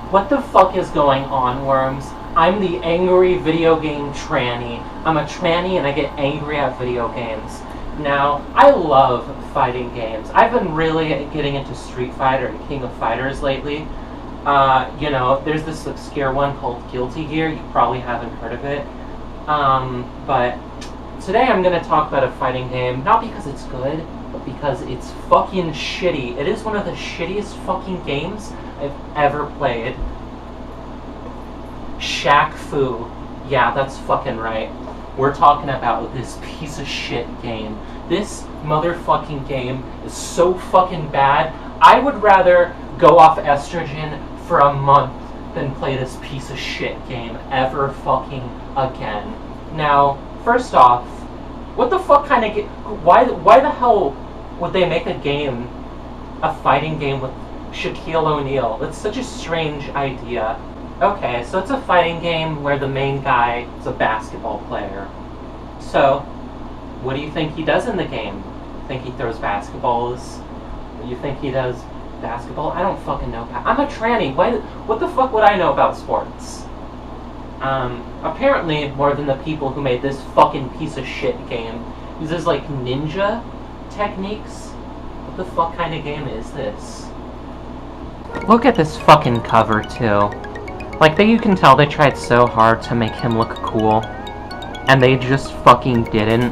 What the fuck is going on, worms? I'm the angry video game tranny. I'm a tranny and I get angry at video games. Now, I love fighting games. I've been really getting into Street Fighter and King of Fighters lately. There's this obscure one called Guilty Gear. You probably haven't heard of it. But today I'm going to talk about a fighting game, not because it's good, but because it's fucking shitty. It is one of the shittiest fucking games I've ever played. Shaq Fu. Yeah, that's fucking right. We're talking about this piece of shit game. This motherfucking game is so fucking bad, I would rather go off estrogen for a month than play this piece of shit game ever fucking again. Now, first off, what the fuck kind of why the hell would they make a fighting game with Shaquille O'Neal? That's such a strange idea. Okay, so it's a fighting game where the main guy is a basketball player. So, what do you think he does in the game? Think he throws basketballs? You think he does basketball? I don't fucking know. I'm a tranny. What the fuck would I know about sports? Apparently more than the people who made this fucking piece of shit game. Uses like ninja techniques. What the fuck kind of game is this? Look at this fucking cover too. Like, you can tell they tried so hard to make him look cool, and they just fucking didn't.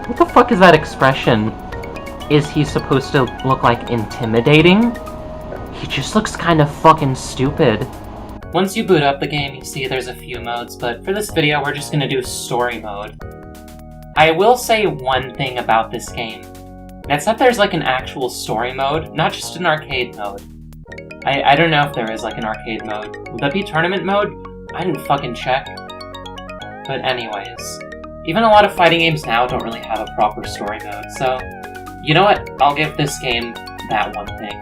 What the fuck is that expression? Is he supposed to look, like, intimidating? He just looks kind of fucking stupid. Once you boot up the game, you see there's a few modes, but for this video, we're just gonna do story mode. I will say one thing about this game. That's that there's, like, an actual story mode, not just an arcade mode. I don't know if there is, like, an arcade mode. Would that be tournament mode? I didn't fucking check. But anyways, even a lot of fighting games now don't really have a proper story mode, so you know what? I'll give this game that one thing.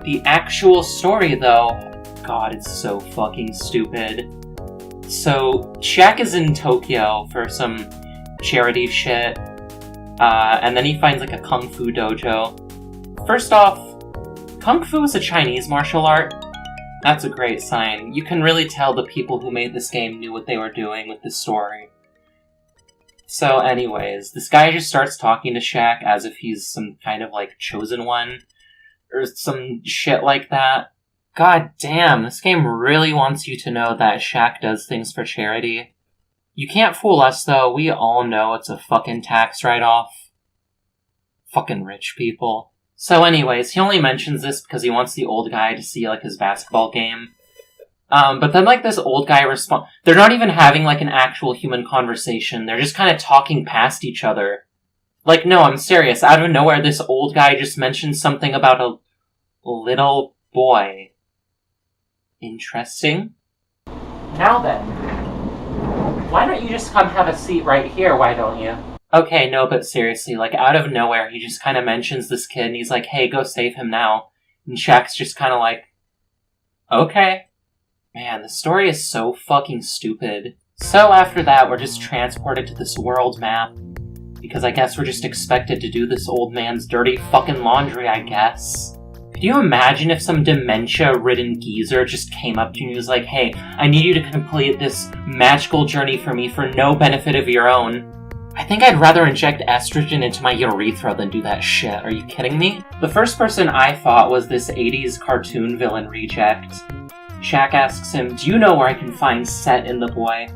The actual story, though, God, it's so fucking stupid. So, Shaq is in Tokyo for some charity shit, and then he finds, like, a kung fu dojo. First off, Kung Fu is a Chinese martial art. That's a great sign. You can really tell the people who made this game knew what they were doing with this story. So anyways, this guy just starts talking to Shaq as if he's some kind of, like, chosen one, or some shit like that. God damn, this game really wants you to know that Shaq does things for charity. You can't fool us, though. We all know it's a fucking tax write-off. Fucking rich people. So anyways, he only mentions this because he wants the old guy to see, like, his basketball game. But then, like, this old guy they're not even having, like, an actual human conversation. They're just kind of talking past each other. Like, no, I'm serious. Out of nowhere, this old guy just mentions something about a little boy. Interesting. Now then, why don't you just come have a seat right here, why don't you? Okay, no, but seriously, like, out of nowhere, he just kind of mentions this kid, and he's like, hey, go save him now. And Shaq's just kind of like, okay. Man, the story is so fucking stupid. So after that, we're just transported to this world map, because I guess we're just expected to do this old man's dirty fucking laundry, I guess. Could you imagine if some dementia-ridden geezer just came up to you and was like, hey, I need you to complete this magical journey for me for no benefit of your own? I think I'd rather inject estrogen into my urethra than do that shit. Are you kidding me? The first person I thought was this 80s cartoon villain reject. Shaq asks him, do you know where I can find Set in the boy?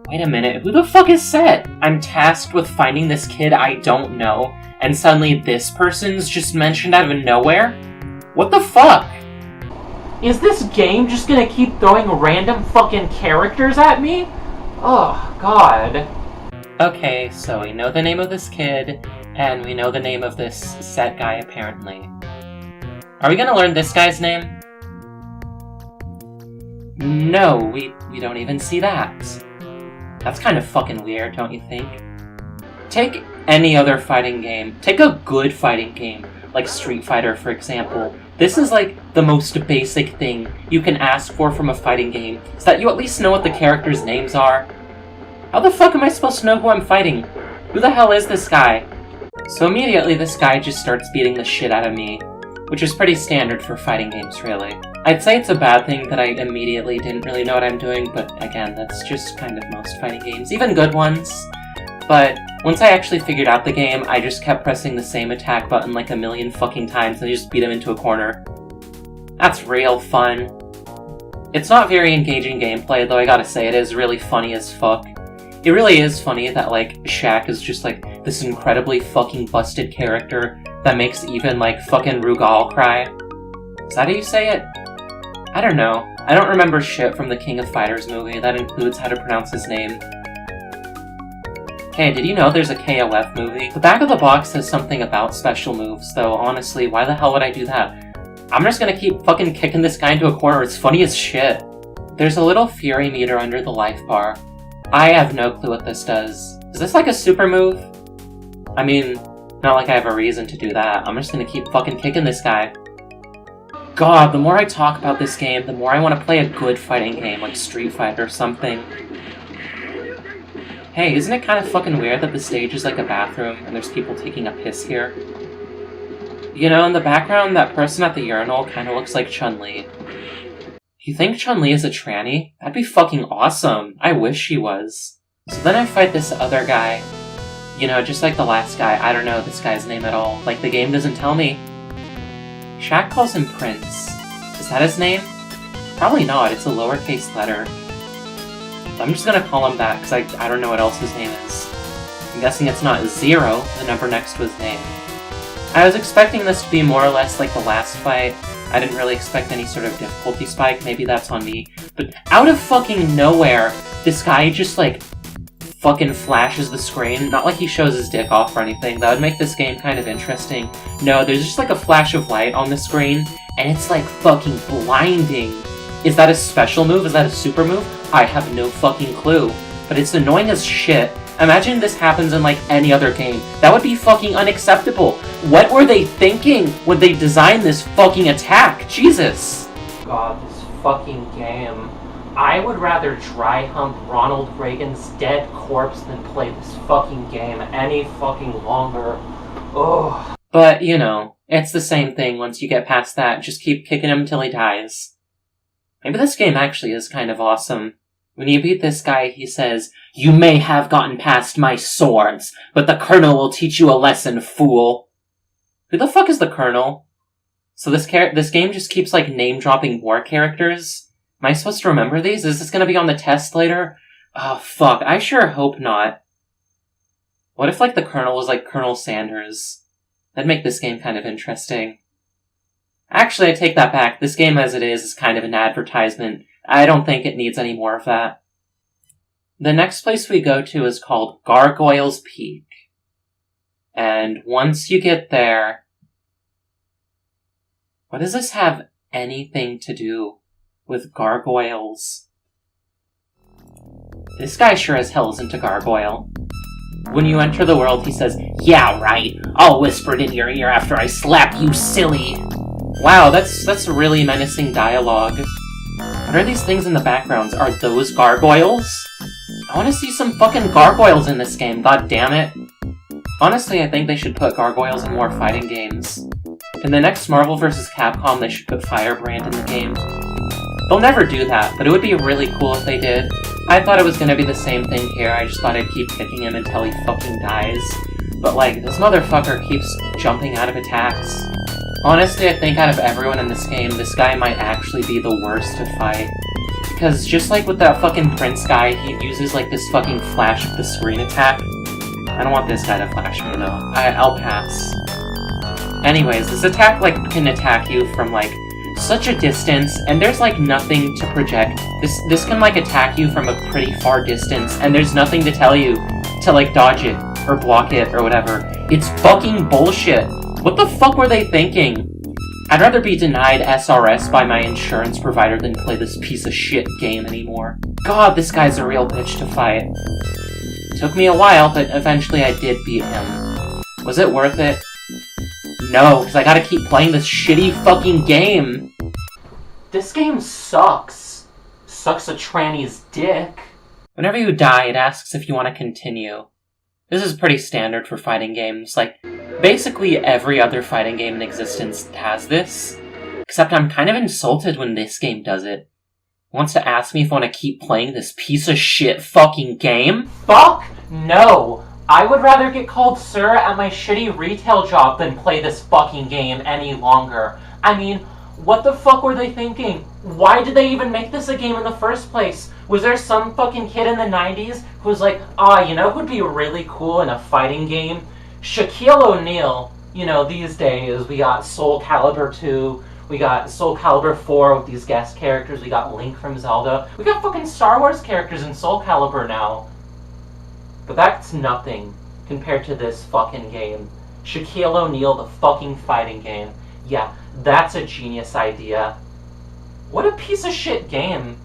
Wait a minute, who the fuck is Set? I'm tasked with finding this kid I don't know, and suddenly this person's just mentioned out of nowhere? What the fuck? Is this game just gonna keep throwing random fucking characters at me? Oh, God. Okay, so we know the name of this kid, and we know the name of this Set guy, apparently. Are we gonna learn this guy's name? No, we don't even see that. That's kind of fucking weird, don't you think? Take any other fighting game. Take a good fighting game, like Street Fighter, for example. This is, like, the most basic thing you can ask for from a fighting game, is that you at least know what the characters' names are. How the fuck am I supposed to know who I'm fighting? Who the hell is this guy? So immediately this guy just starts beating the shit out of me. which is pretty standard for fighting games, really. I'd say it's a bad thing that I immediately didn't really know what I'm doing, but again, that's just kind of most fighting games, even good ones. But once I actually figured out the game, I just kept pressing the same attack button like a million fucking times and I just beat him into a corner. That's real fun. It's not very engaging gameplay, though I gotta say it is really funny as fuck. It really is funny that, like, Shaq is just, like, this incredibly fucking busted character that makes even, like, fucking Rugal cry. Is that how you say it? I don't know. I don't remember shit from the King of Fighters movie. That includes how to pronounce his name. Hey, did you know there's a KOF movie? The back of the box says something about special moves, though honestly, why the hell would I do that? I'm just gonna keep fucking kicking this guy into a corner, it's funny as shit. There's a little fury meter under the life bar. I have no clue what this does. Is this like a super move? I mean, not like I have a reason to do that. I'm just gonna keep fucking kicking this guy. God, the more I talk about this game, the more I want to play a good fighting game, like Street Fighter or something. Hey, isn't it kind of fucking weird that the stage is like a bathroom and there's people taking a piss here? You know, in the background, that person at the urinal kind of looks like Chun-Li. You think Chun-Li is a tranny? That'd be fucking awesome. I wish she was. So then I fight this other guy. You know, just like the last guy. I don't know this guy's name at all. Like, the game doesn't tell me. Shaq calls him Prince. Is that his name? Probably not, it's a lowercase letter. I'm just gonna call him that, because I don't know what else his name is. I'm guessing it's not 0, the number next to his name. I was expecting this to be more or less like the last fight. I didn't really expect any sort of difficulty spike, maybe that's on me. But out of fucking nowhere, this guy just, like, fucking flashes the screen. Not like he shows his dick off or anything. That would make this game kind of interesting. No, there's just like a flash of light on the screen, and it's like fucking blinding. Is that a special move? Is that a super move? I have no fucking clue. But it's annoying as shit. Imagine this happens in like any other game. That would be fucking unacceptable. What were they thinking when they designed this fucking attack? Jesus! God, this fucking game. I would rather dry hump Ronald Reagan's dead corpse than play this fucking game any fucking longer. Ugh. But, you know, it's the same thing once you get past that. Just keep kicking him until he dies. Maybe this game actually is kind of awesome. When you beat this guy, he says, "You may have gotten past my swords, but the Colonel will teach you a lesson, fool." Who the fuck is the Colonel? So this game just keeps, like, name-dropping war characters? Am I supposed to remember these? Is this gonna be on the test later? Oh, fuck. I sure hope not. What if, like, the Colonel was, like, Colonel Sanders? That'd make this game kind of interesting. Actually, I take that back. This game as it is kind of an advertisement. I don't think it needs any more of that. The next place we go to is called Gargoyle's Peak. And once you get there... What does this have anything to do with gargoyles? This guy sure as hell isn't a gargoyle. When you enter the world, he says, "Yeah, right. I'll whisper it in your ear after I slap you, silly." Wow, that's really menacing dialogue. What are these things in the backgrounds? Are those gargoyles? I want to see some fucking gargoyles in this game, god damn it. Honestly, I think they should put gargoyles in more fighting games. In the next Marvel vs. Capcom, they should put Firebrand in the game. They'll never do that, but it would be really cool if they did. I thought it was gonna be the same thing here, I just thought I'd keep kicking him until he fucking dies. But like, this motherfucker keeps jumping out of attacks. Honestly, I think out of everyone in this game, this guy might actually be the worst to fight. Because just like with that fucking Prince guy, he uses like this fucking flash of the screen attack. I don't want this guy to flash me though. I'll pass. Anyways, this attack like can attack you from like such a distance, and there's like nothing to project. This can like attack you from a pretty far distance, and there's nothing to tell you to like dodge it or block it or whatever. It's fucking bullshit. What the fuck were they thinking? I'd rather be denied SRS by my insurance provider than play this piece of shit game anymore. God, this guy's a real bitch to fight. Took me a while, but eventually I did beat him. Was it worth it? No, because I gotta keep playing this shitty fucking game. This game sucks. Sucks a tranny's dick. Whenever you die, it asks if you want to continue. This is pretty standard for fighting games. Like, basically every other fighting game in existence has this. Except I'm kind of insulted when this game does it. Wants to ask me if I want to keep playing this piece of shit fucking game? Fuck no! I would rather get called sir at my shitty retail job than play this fucking game any longer. I mean, what the fuck were they thinking? Why did they even make this a game in the first place? Was there some fucking kid in the 90s who was like, you know who'd be really cool in a fighting game? Shaquille O'Neal. You know, these days we got Soul Calibur 2, we got Soul Calibur 4 with these guest characters, we got Link from Zelda, we got fucking Star Wars characters in Soul Calibur now. But that's nothing compared to this fucking game. Shaquille O'Neal, the fucking fighting game. Yeah, that's a genius idea. What a piece of shit game.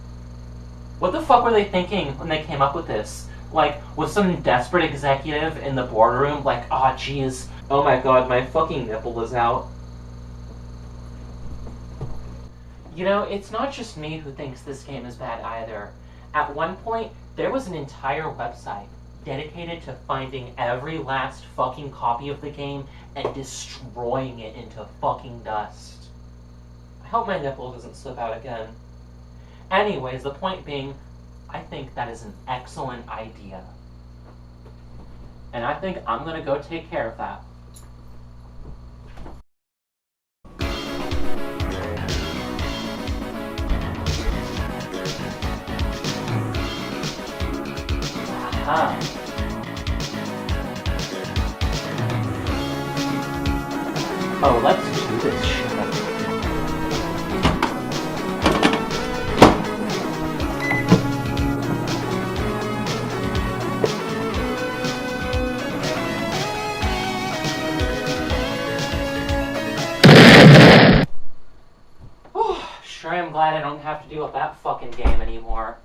What the fuck were they thinking when they came up with this? Like, was some desperate executive in the boardroom like, jeez, oh my god, my fucking nipple is out. You know, it's not just me who thinks this game is bad either. At one point, there was an entire website dedicated to finding every last fucking copy of the game and destroying it into fucking dust. I hope my nipple doesn't slip out again. Anyways, the point being, I think that is an excellent idea. And I think I'm gonna go take care of that. Oh, let's do this shit. Sure, I'm glad I don't have to deal with that fucking game anymore.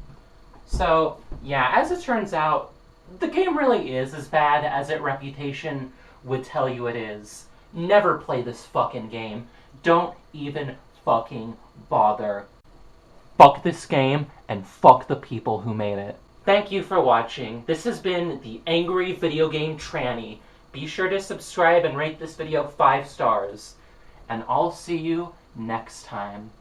So, yeah, as it turns out, the game really is as bad as its reputation would tell you it is. Never play this fucking game. Don't even fucking bother. Fuck this game, and fuck the people who made it. Thank you for watching. This has been the Angry Video Game Tranny. Be sure to subscribe and rate this video 5 stars. And I'll see you next time.